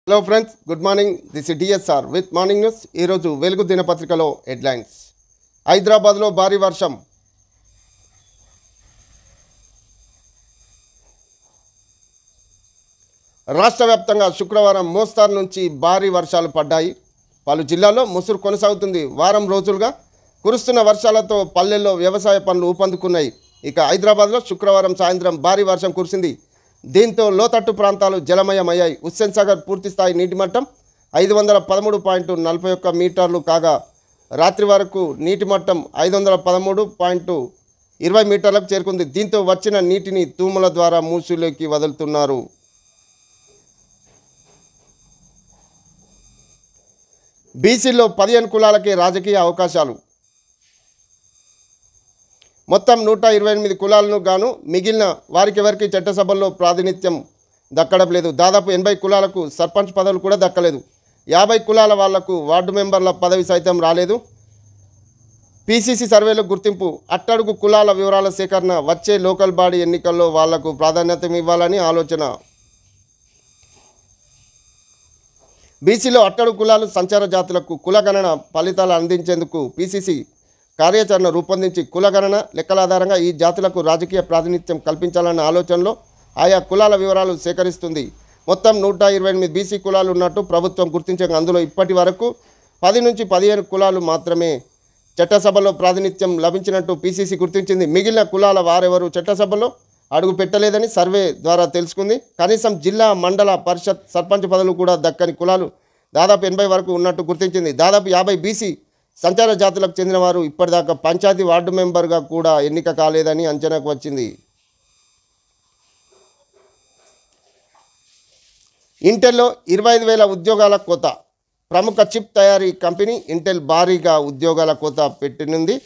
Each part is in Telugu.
Hello friends, good morning. This is DSR with morning news. ఈరోజు వెలుగు దినపత్రికలో హెడ్లైన్స్. హైదరాబాద్లో భారీ వర్షం. రాష్ట్ర వ్యాప్తంగా శుక్రవారం మోస్తారు నుంచి భారీ వర్షాలు పడ్డాయి. పలు జిల్లాల్లో ముసురు కొనసాగుతుంది. వారం రోజులుగా కురుస్తున్న వర్షాలతో పల్లెల్లో వ్యవసాయ పనులు ఊపందుకున్నాయి. ఇక హైదరాబాద్లో శుక్రవారం సాయంత్రం భారీ వర్షం కురిసింది. దీంతో లోతట్టు ప్రాంతాలు జలమయమయ్యాయి. హుస్సేన్ సాగర్ పూర్తిస్థాయి నీటి మట్టం 513.41 మీటర్లు కాగా రాత్రి వరకు నీటి మట్టం 513.20 మీటర్లకు చేరుకుంది. దీంతో వచ్చిన నీటిని తూముల ద్వారా మూసీలోకి వదులుతున్నారు. బీసీలో 15 కులాలకే రాజకీయ అవకాశాలు. మొత్తం 128 కులాలను గాను మిగిలిన వారికెవరికి చట్టసభల్లో ప్రాతినిధ్యం దక్కడం లేదు. దాదాపు 80 కులాలకు సర్పంచ్ పదవులు కూడా దక్కలేదు. 50 కులాల వాళ్లకు వార్డు మెంబర్ల పదవి సైతం రాలేదు. పీసీసీ సర్వేలో గుర్తింపు. అట్టడుగు కులాల వివరాల సేకరణ వచ్చే లోకల్ బాడీ ఎన్నికల్లో వాళ్లకు ప్రాధాన్యత ఇవ్వాలని ఆలోచన. బీసీలో అట్టడుగు కులాలు సంచార జాతులకు కులగణన ఫలితాలు అందించేందుకు పీసీసీ కార్యాచరణ రూపొందించి కులగణన లెక్కల ఆధారంగా ఈ జాతులకు రాజకీయ ప్రాతినిధ్యం కల్పించాలన్న ఆలోచనలో ఆయా కులాల వివరాలు సేకరిస్తుంది. మొత్తం 128 బీసీ కులాలు ఉన్నట్టు ప్రభుత్వం గుర్తించగా అందులో ఇప్పటి వరకు 10 నుంచి 15 కులాలు మాత్రమే చట్టసభలో ప్రాతినిధ్యం లభించినట్టు పీసీసీ గుర్తించింది. మిగిలిన కులాల వారెవరూ చట్టసభలో అడుగు పెట్టలేదని సర్వే ద్వారా తెలుసుకుంది. కనీసం జిల్లా, మండల పరిషత్, సర్పంచ్ పదవులు కూడా దక్కని కులాలు దాదాపు 80 వరకు ఉన్నట్టు గుర్తించింది. దాదాపు 50 బీసీ సంచార జాతులకు చెందిన వారు ఇప్పటిదాకా పంచాయతీ వార్డు మెంబర్గా కూడా ఎన్నిక కాలేదని అంచనాకు వచ్చింది. ఇంటెల్లో 25,000 ఉద్యోగాల కోత. ప్రముఖ చిప్ తయారీ కంపెనీ ఇంటెల్ భారీగా ఉద్యోగాల కోత పెట్టనుంది.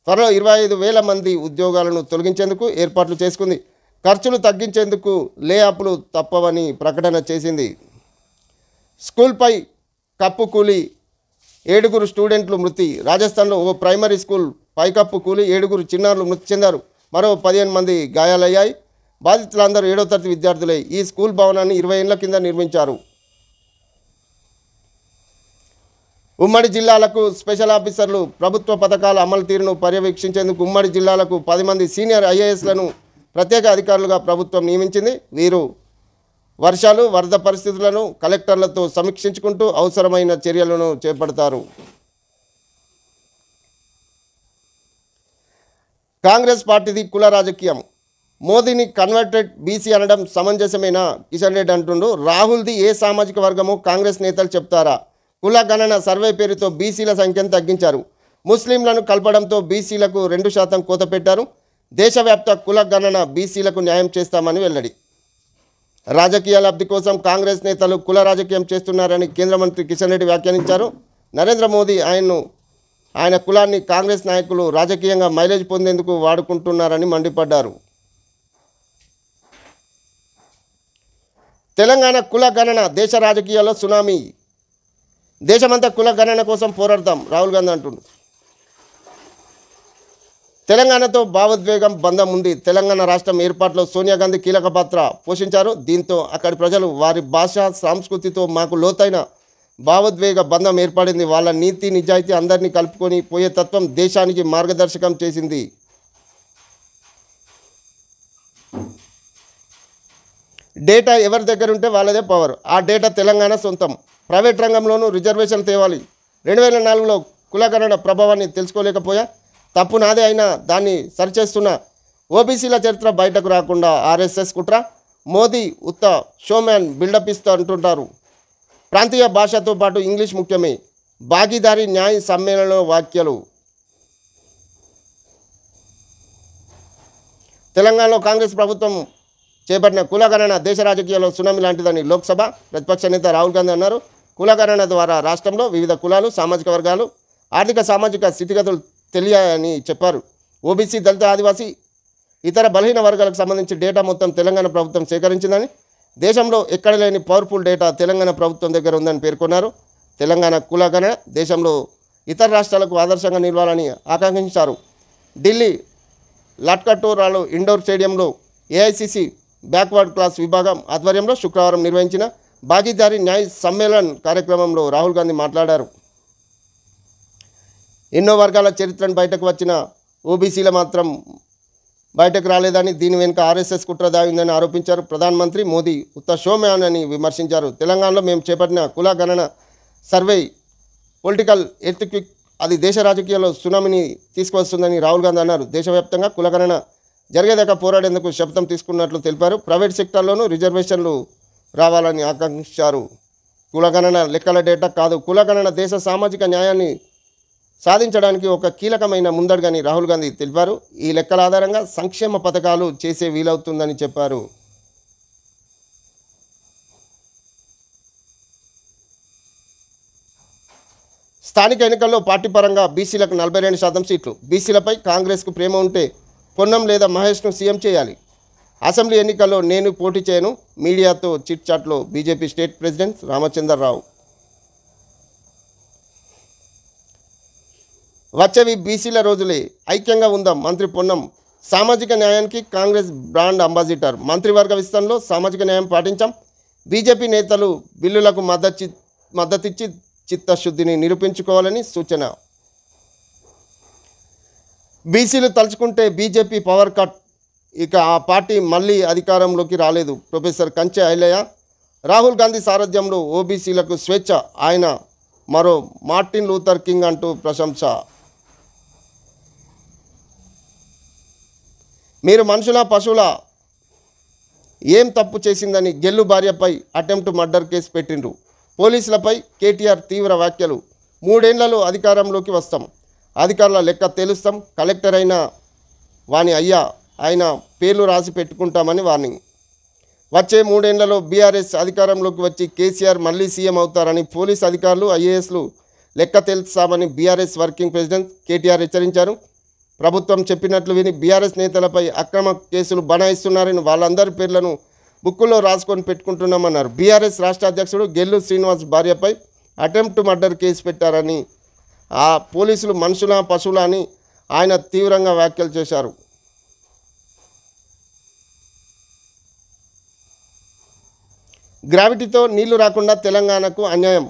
త్వరలో 25,000 మంది ఉద్యోగాలను తొలగించేందుకు ఏర్పాట్లు చేసుకుంది. ఖర్చులు తగ్గించేందుకు లేఆఫ్లు తప్పవని ప్రకటన చేసింది. స్కూల్పై కప్పు కూలి 7 స్టూడెంట్లు మృతి. రాజస్థాన్లో ఓ ప్రైమరీ స్కూల్ పైకప్పు కూలి 7 చిన్నారులు మృతి చెందారు. మరో 15 మంది గాయాలయ్యాయి. బాధితులందరూ 7వ తరగతి విద్యార్థులే. ఈ స్కూల్ భవనాన్ని 20 ఏళ్ల కింద నిర్మించారు. ఉమ్మడి జిల్లాలకు స్పెషల్ ఆఫీసర్లు. ప్రభుత్వ పథకాల అమలు తీరును పర్యవేక్షించేందుకు ఉమ్మడి జిల్లాలకు 10 మంది సీనియర్ ఐఏఎస్లను ప్రత్యేక అధికారులుగా ప్రభుత్వం నియమించింది. వీరు వర్షాలు, వరద పరిస్థితులను కలెక్టర్లతో సమీక్షించుకుంటూ అవసరమైన చర్యలను చేపడతారు. కాంగ్రెస్ పార్టీది కుల రాజకీయం. మోదీని కన్వర్టెడ్ బీసీ అనడం సమంజసమేనా? కిషన్ రెడ్డి అంటుండు. రాహుల్ది ఏ సామాజిక వర్గమో కాంగ్రెస్ నేతలు చెప్తారా? కుల గణన సర్వే పేరుతో బీసీల సంఖ్యను తగ్గించారు. ముస్లింలను కలపడంతో బీసీలకు 2% కోత పెట్టారు. దేశవ్యాప్త కుల గణన బీసీలకు న్యాయం చేస్తామని వెల్లడి. రాజకీయ లబ్ధి కోసం కాంగ్రెస్ నేతలు కుల రాజకీయం చేస్తున్నారని కేంద్ర మంత్రి కిషన్ రెడ్డి వ్యాఖ్యానించారు. నరేంద్ర మోదీ ఆయన కులాన్ని కాంగ్రెస్ నాయకులు రాజకీయంగా మైలేజ్ పొందేందుకు వాడుకుంటున్నారని మండిపడ్డారు. తెలంగాణ కుల గణన దేశ రాజకీయాల్లో సునామీ. దేశమంతా కుల గణన కోసం పోరాడతాం రాహుల్ గాంధీ అంటుండు. తెలంగాణతో భావోద్వేగం బంధం ఉంది. తెలంగాణ రాష్ట్రం ఏర్పాటులో సోనియా గాంధీ కీలక పాత్ర పోషించారు. దీంతో అక్కడి ప్రజలు వారి భాష, సంస్కృతితో మాకు లోతైన భావోద్వేగ బంధం ఏర్పడింది. వాళ్ళ నీతి, నిజాయితీ అందరినీ కలుపుకొని పోయే తత్వం దేశానికి మార్గదర్శకం చేసింది. డేటా ఎవరి దగ్గర ఉంటే వాళ్ళదే పవర్. ఆ డేటా తెలంగాణ సొంతం. ప్రైవేట్ రంగంలోనూ రిజర్వేషన్ తేవాలి. 2004లో కులగణన ప్రభావాన్ని తెలుసుకోలేకపోయా. తప్పు నాదే అయినా దాన్ని సరిచేస్తున్న ఓబీసీల చరిత్ర బయటకు రాకుండా ఆర్ఎస్ఎస్ కుట్ర. మోదీ ఉత్త షోమ్యాన్ బిల్డప్ ఇస్తూ అంటుంటారు. ప్రాంతీయ భాషతో పాటు ఇంగ్లీష్ ముఖ్యమే. భాగీదారీ న్యాయ సమ్మేళనంలో వ్యాఖ్యలు. తెలంగాణలో కాంగ్రెస్ ప్రభుత్వం చేపట్టిన కులగణన దేశ రాజకీయాల్లో సునామీ లాంటిదని లోక్సభ ప్రతిపక్ష నేత రాహుల్ గాంధీ అన్నారు. కులగణన ద్వారా రాష్ట్రంలో వివిధ కులాలు, సామాజిక వర్గాలు, ఆర్థిక సామాజిక స్థితిగతులు తెలియాలని చెప్పారు. ఓబీసీ, దళిత, ఆదివాసీ, ఇతర బలహీన వర్గాలకు సంబంధించి డేటా మొత్తం తెలంగాణ ప్రభుత్వం సేకరించిందని, దేశంలో ఎక్కడ లేని పవర్ఫుల్ డేటా తెలంగాణ ప్రభుత్వం దగ్గర ఉందని పేర్కొన్నారు. తెలంగాణ కులగణన దేశంలో ఇతర రాష్ట్రాలకు ఆదర్శంగా నిలవాలని ఆకాంక్షించారు. ఢిల్లీ లట్కటోరాలో ఇండోర్ స్టేడియంలో ఏఐసిసి బ్యాక్వర్డ్ క్లాస్ విభాగం ఆధ్వర్యంలో శుక్రవారం నిర్వహించిన భాగీదారీ న్యాయ సమ్మేళన్ కార్యక్రమంలో రాహుల్ గాంధీ మాట్లాడారు. ఎన్నో వర్గాల చరిత్రను బయటకు వచ్చిన ఓబీసీల మాత్రం బయటకు రాలేదని, దీని వెనుక ఆర్ఎస్ఎస్ కుట్ర దాగిందని ఆరోపించారు. ప్రధానమంత్రి మోదీ ఉత్త షోమ్యాన్ అని విమర్శించారు. తెలంగాణలో మేము చేపట్టిన కుల గణన సర్వే పొలిటికల్ ఎర్త్క్విక్, అది దేశ రాజకీయాల్లో సునామీని తీసుకువస్తుందని రాహుల్ గాంధీ అన్నారు. దేశవ్యాప్తంగా కులగణన జరిగేదాకా పోరాడేందుకు శపథం తీసుకున్నట్లు తెలిపారు. ప్రైవేట్ సెక్టార్లోనూ రిజర్వేషన్లు రావాలని ఆకాంక్షించారు. కులగణన లెక్కల డేటా కాదు, కులగణన దేశ సామాజిక న్యాయాన్ని సాధించడానికి ఒక కీలకమైన ముందడుగని రాహుల్ గాంధీ తెలిపారు. ఈ లెక్కల ఆధారంగా సంక్షేమ పథకాలు చేసే వీలవుతుందని చెప్పారు. స్థానిక ఎన్నికల్లో పార్టీ పరంగా బీసీలకు 42% సీట్లు. బీసీలపై కాంగ్రెస్కు ప్రేమ ఉంటే పొన్నం లేదా మహేష్ను సీఎం చేయాలి. అసెంబ్లీ ఎన్నికల్లో నేను పోటీ చేయను, మీడియాతో చిట్ చాట్లో బీజేపీ స్టేట్ ప్రెసిడెంట్ రామచంద్రరావు. వచ్చేవి బీసీల రోజులే, ఐక్యంగా ఉందాం. మంత్రి పొన్నం సామాజిక న్యాయానికి కాంగ్రెస్ బ్రాండ్ అంబాసిడర్. మంత్రివర్గ విస్తరణలో సామాజిక న్యాయం పాటించాం. బీజేపీ నేతలు బిల్లులకు మద్దతిచ్చి చిత్తశుద్ధిని నిరూపించుకోవాలని సూచన. బీసీలు తలుచుకుంటే బీజేపీ పవర్ కట్, ఇక ఆ పార్టీ మళ్ళీ అధికారంలోకి రాలేదు. ప్రొఫెసర్ కంచె ఐలయ్య. రాహుల్ గాంధీ సారథ్యంలో ఓబీసీలకు స్వేచ్ఛ, ఆయన మరో మార్టిన్ లూథర్ కింగ్ అంటూ ప్రశంస. మీరు మనుషుల పశువుల, ఏం తప్పు చేసిందని గెల్లు భార్యపై అటెంప్ట్ మర్డర్ కేసు పెట్టిండ్రు. పోలీసులపై కేటీఆర్ తీవ్ర వ్యాఖ్యలు. 3 ఏళ్లలో అధికారంలోకి వస్తాం, అధికారుల లెక్క తేలుస్తాం, కలెక్టర్ అయినా వాని అయ్యా ఆయన పేర్లు రాసి పెట్టుకుంటామని వార్నింగ్. వచ్చే 3 ఏళ్లలో బీఆర్ఎస్ అధికారంలోకి వచ్చి కేసీఆర్ మళ్ళీ సీఎం అవుతారని పోలీస్ అధికారులు, ఐఏఎస్లు లెక్క తెలుస్తామని బీఆర్ఎస్ వర్కింగ్ ప్రెసిడెంట్ కేటీఆర్ హెచ్చరించారు. ప్రభుత్వం చెప్పినట్లు విని బీఆర్ఎస్ నేతలపై అక్రమ కేసులు బనాయిస్తున్నారని, వాళ్ళందరి పేర్లను బుక్కుల్లో రాసుకొని పెట్టుకుంటున్నామన్నారు. బీఆర్ఎస్ రాష్ట్ర అధ్యక్షుడు గెల్లు శ్రీనివాస్ భార్యపై అటెంప్ట్ మర్డర్ కేసు పెట్టారని, ఆ పోలీసులు మనుషుల పశువుల అని ఆయన తీవ్రంగా వ్యాఖ్యలు చేశారు. గ్రావిటీతో నీళ్లు రాకుండా తెలంగాణకు అన్యాయం.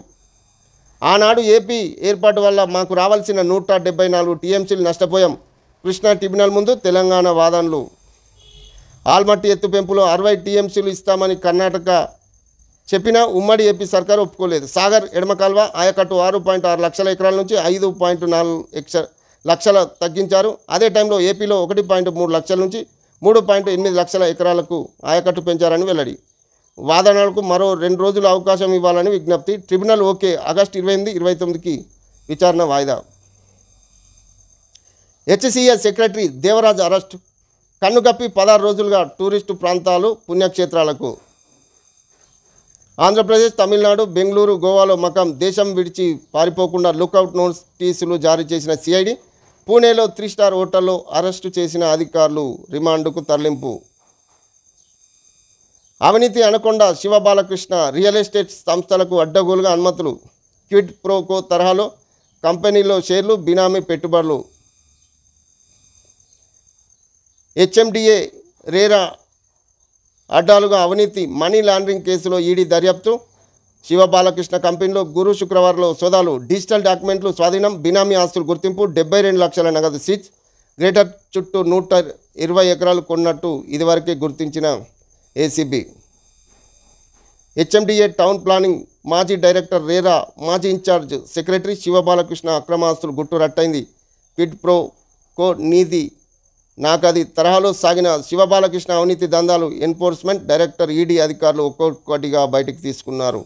ఆనాడు ఏపీ ఏర్పాటు వల్ల మాకు రావాల్సిన 174 టీఎంసీలు నష్టపోయాం. కృష్ణా ట్రిబ్యునల్ ముందు తెలంగాణ వాదనలు. ఆల్మట్టి ఎత్తు పెంపులో 60 టీఎంసీలు ఇస్తామని కర్ణాటక చెప్పినా ఉమ్మడి ఏపీ సర్కారు ఒప్పుకోలేదు. సాగర్ ఎడమ కాల్వ ఆయకట్టు 6.6 లక్షల ఎకరాల నుంచి 5.4 లక్షల తగ్గించారు. అదే టైంలో ఏపీలో 1.3 లక్షల నుంచి 3.8 లక్షల ఎకరాలకు ఆయకట్టు పెంచారని వెల్లడి. వాదనలకు మరో 2 రోజులు అవకాశం ఇవ్వాలని విజ్ఞప్తి. Tribunal okay. ఆగస్టు 28, 29కి విచారణ వాయిదా. HCS secretary Devaraj arrest. కన్నుగప్పి 16 రోజులుగా టూరిస్టు ప్రాంతాలు, పుణ్యక్షేత్రాలకు. ఆంధ్రప్రదేశ్, తమిళనాడు, బెంగళూరు, గోవాలో మకాం. దేశం విడిచి పారిపోకుండా లుకౌట్ నోటీసులు జారీ చేసిన సిఐడి. పూణేలో 3 స్టార్ హోటల్లో అరెస్టు చేసిన అధికారులు రిమాండ్కు తరలింపు. అవినీతి అనకొండ శివబాలకృష్ణ. రియల్ ఎస్టేట్ సంస్థలకు అడ్డగోలుగా అనుమతులు. క్విడ్ ప్రోకో తరహాలో కంపెనీలో షేర్లు, బినామీ పెట్టుబడులు. హెచ్ఎండిఏ రేరా అడ్డాలుగా అవినీతి, మనీ లాండరింగ్ కేసులో ఈడీ దర్యాప్తు. శివబాలకృష్ణ కంపెనీలో గురు శుక్రవారంలో సోదాలు. డిజిటల్ డాక్యుమెంట్లు స్వాధీనం, బినామీ ఆస్తులు గుర్తింపు. 72 లక్షల నగదు సీజ్. గ్రేటర్ చుట్టూ 120 ఎకరాలు కొన్నట్టు ఇదివరకే గుర్తించిన ఏసీబీ. హెచ్ఎండిఏ టౌన్ ప్లానింగ్ మాజీ డైరెక్టర్ రేరా, మాజీ ఇన్ఛార్జ్ సెక్రటరీ శివబాలకృష్ణ అక్రమాస్తులు గుట్టురట్టయింది. క్విడ్ ప్రో కో నీది నాకది తరహాలో సాగిన శివబాలకృష్ణ అవినీతి దందాలు ఎన్ఫోర్స్మెంట్ డైరెక్టర్, ఈడీ అధికారులు ఒక్కొక్కటిగా బయటకు తీసుకున్నారు.